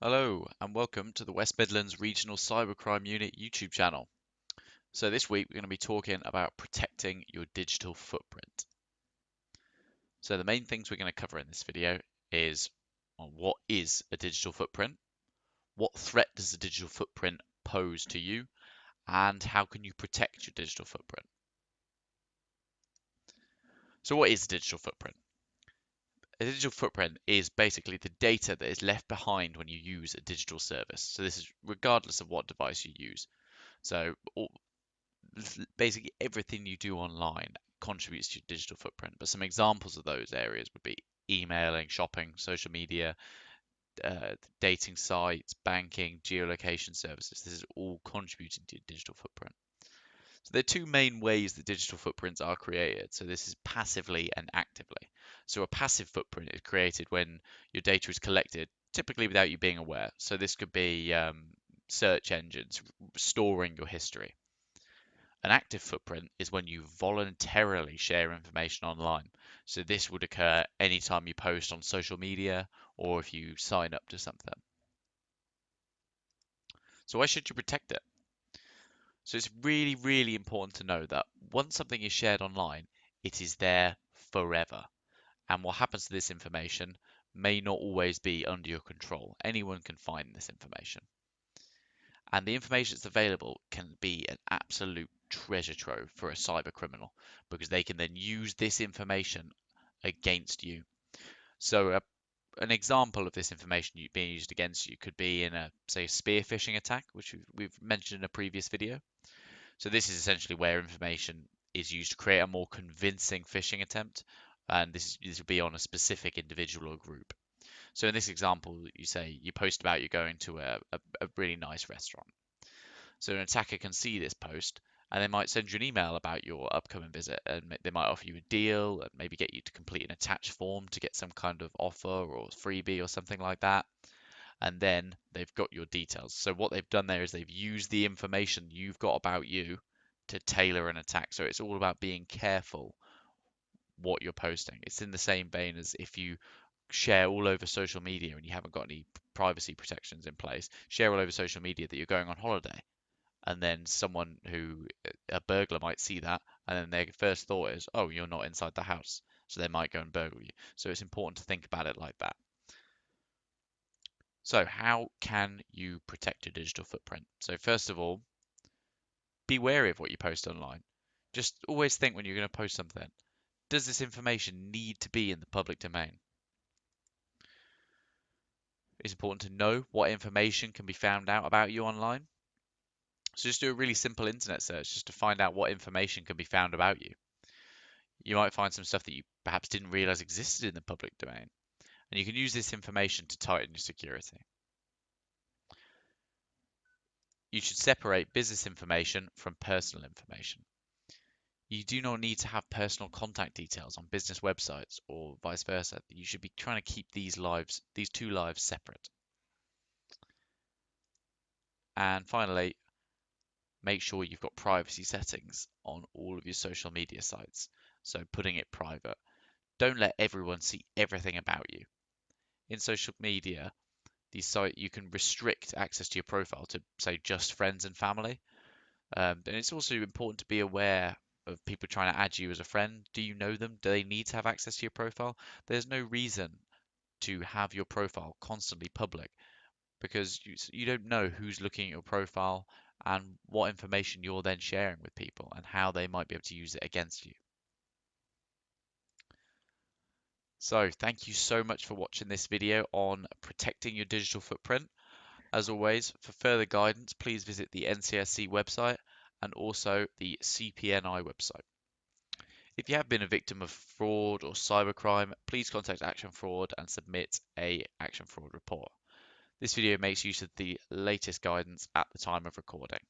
Hello and welcome to the West Midlands Regional Cybercrime Unit YouTube channel. So this week we're going to be talking about protecting your digital footprint. So the main things we're going to cover in this video is what is a digital footprint, what threat does a digital footprint pose to you, and how can you protect your digital footprint. So what is a digital footprint? A digital footprint is basically the data that is left behind when you use a digital service. So this is regardless of what device you use. So basically everything you do online contributes to your digital footprint. But some examples of those areas would be emailing, shopping, social media, dating sites, banking, geolocation services. This is all contributing to your digital footprint. So there are two main ways that digital footprints are created. So this is passively and actively. So a passive footprint is created when your data is collected, typically without you being aware. So this could be search engines storing your history. An active footprint is when you voluntarily share information online. So this would occur anytime you post on social media or if you sign up to something. So why should you protect it? So it's really, really important to know that once something is shared online, it is there forever. And what happens to this information may not always be under your control. Anyone can find this information. And the information that's available can be an absolute treasure trove for a cyber criminal because they can then use this information against you. So an example of this information being used against you could be in a, say, spear phishing attack, which we've mentioned in a previous video. So this is essentially where information is used to create a more convincing phishing attempt, and this will be on a specific individual or group. So in this example, you say you post about you going to a really nice restaurant. So an attacker can see this post and they might send you an email about your upcoming visit and they might offer you a deal and maybe get you to complete an attached form to get some kind of offer or freebie or something like that. And then they've got your details. So what they've done there is they've used the information you've got about you to tailor an attack. So it's all about being careful what you're posting. It's in the same vein as if you share all over social media and you haven't got any privacy protections in place, share all over social media that you're going on holiday and then someone who a burglar might see that and then their first thought is, oh, you're not inside the house, so they might go and burgle you. So it's important to think about it like that. So how can you protect your digital footprint? So first of all, be wary of what you post online. Just always think when you're going to post something, does this information need to be in the public domain? It's important to know what information can be found out about you online. So just do a really simple internet search just to find out what information can be found about you. You might find some stuff that you perhaps didn't realize existed in the public domain. And you can use this information to tighten your security. You should separate business information from personal information. You do not need to have personal contact details on business websites or vice versa. You should be trying to keep these two lives separate. And finally, make sure you've got privacy settings on all of your social media sites. So putting it private. Don't let everyone see everything about you. In social media, these site you can restrict access to your profile to say just friends and family. And it's also important to be aware of people trying to add you as a friend. Do you know them? Do they need to have access to your profile? There's no reason to have your profile constantly public because you don't know who's looking at your profile and what information you're then sharing with people and how they might be able to use it against you. So thank you so much for watching this video on protecting your digital footprint. As always, for further guidance, please visit the NCSC website and also the CPNI website. If you have been a victim of fraud or cybercrime, please contact Action Fraud and submit a Action Fraud report. This video makes use of the latest guidance at the time of recording.